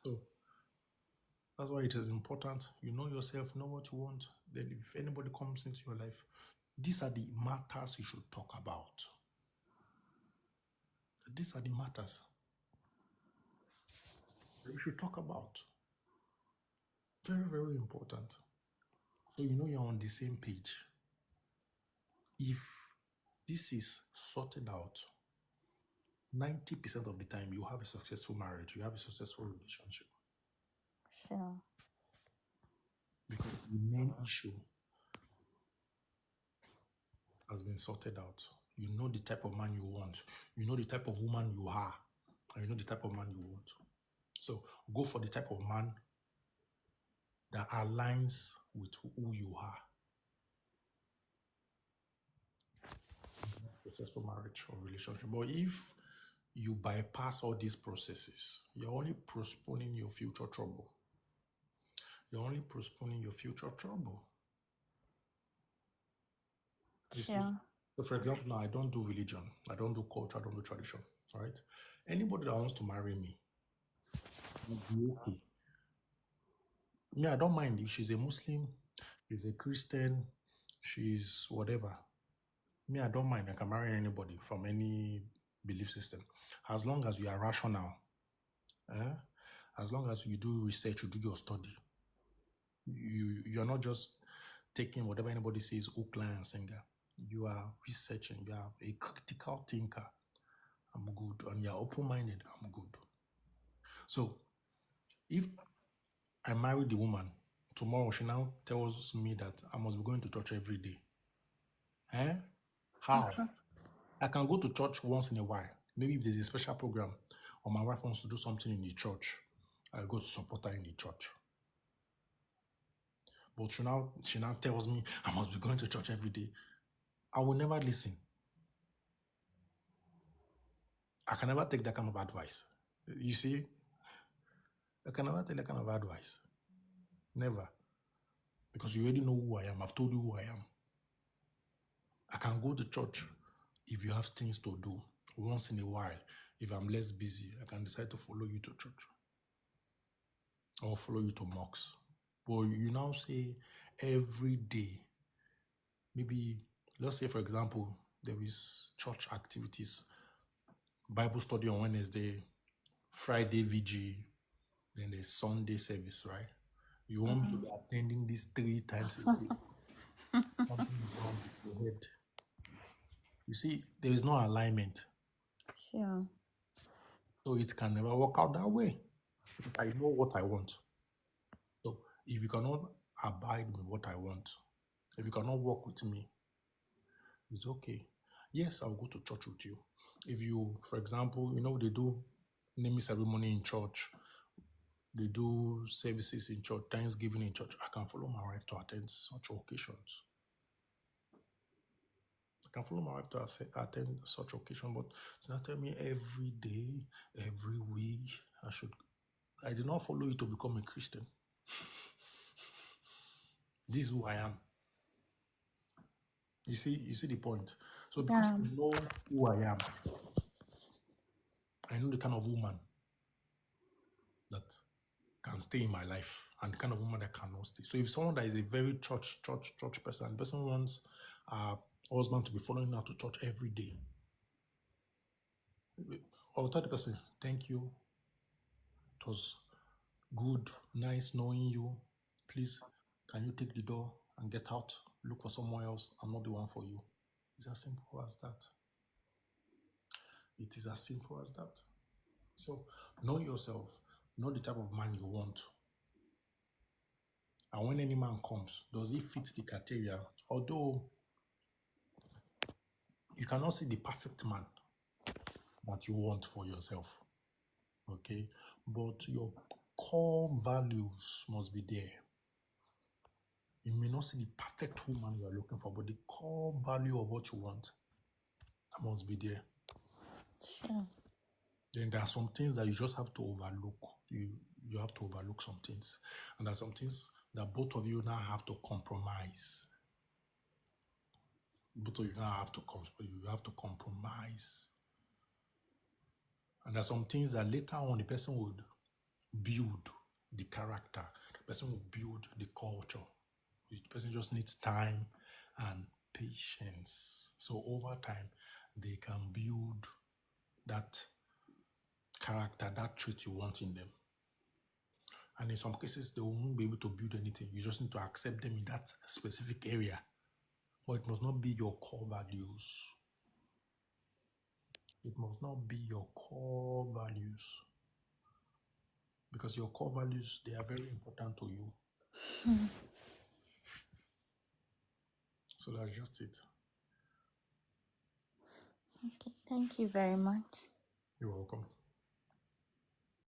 So that's why it is important. You know yourself, know what you want. Then if anybody comes into your life, these are the matters you should talk about. These are the matters that you should talk about. Very, very important. So you know you're on the same page. If this is sorted out, 90% of the time you have a successful marriage, you have a successful relationship. Sure. Because the main issue has been sorted out. You know the type of man you want. You know the type of woman you are. And you know the type of man you want. So go for the type of man that aligns with who you are. Successful marriage or relationship. But if you bypass all these processes, you're only postponing your future trouble. You're only postponing your future trouble. You see? Sure. So, for example, now I don't do religion, I don't do culture, I don't do tradition. All right. Anybody that wants to marry me will be okay. Me, I don't mind if she's a Muslim, she's a Christian, she's whatever. Me, I don't mind. I can marry anybody from any belief system, as long as you are rational. Eh? As long as you do research, you do your study. You're not just taking whatever anybody says, hook, line, and sinker. You are researching. You are a critical thinker. I'm good. And you're open-minded. I'm good. So if I marry the woman, tomorrow she now tells me that I must be going to church every day. Eh? How? I can go to church once in a while. Maybe if there's a special program or my wife wants to do something in the church, I go to support her in the church. But she now tells me I must be going to church every day. I will never listen. I can never take that kind of advice. You see, I can never take that kind of advice. Never. Because you already know who I am. I've told you who I am. I can go to church if you have things to do. Once in a while, if I'm less busy, I can decide to follow you to church or follow you to mosques. But you now say every day, maybe let's say for example, there is church activities, Bible study on Wednesday, Friday VG, then there's Sunday service, right? You want me to be attending these 3 times a day. Something is wrong with your head. You see, there is no alignment. Sure. So it can never work out that way. Because I know what I want. So if you cannot abide with what I want, if you cannot work with me, it's okay. Yes, I'll go to church with you. If you, for example, they do naming ceremony in church, they do services in church, Thanksgiving in church. I can follow my wife to attend such occasions. I can follow my wife to attend such occasion, but do not tell me every day, every week, I did not follow you to become a Christian. This is who I am. You see the point. So because Yeah. I know who I am, I know the kind of woman that can stay in my life and the kind of woman that cannot stay. So if someone that is a very church person, the person wants a husband to be following her to church every day, I'll tell the person, thank you. It was good, nice knowing you. Please, can you take the door and get out? Look for someone else. I'm not the one for you. It's as simple as that. It is as simple as that. So know yourself. Know the type of man you want. And when any man comes, does he fit the criteria? Although you cannot see the perfect man that you want for yourself. Okay? But your core values must be there. You may not see the perfect woman you are looking for, but the core value of what you want must be there. Sure. Then there are some things that you just have to overlook. You have to overlook some things. And there are some things that both of you now have to compromise. Both of you now have to compromise. And there are some things that later on the person would build the character. The person will build the culture. The person just needs time and patience. So over time, they can build that character, that trait you want in them. And in some cases, they won't be able to build anything. You just need to accept them in that specific area. But it must not be your core values. It must not be your core values. Because your core values, they are very important to you. So that's just it. Okay, thank you very much. You're welcome.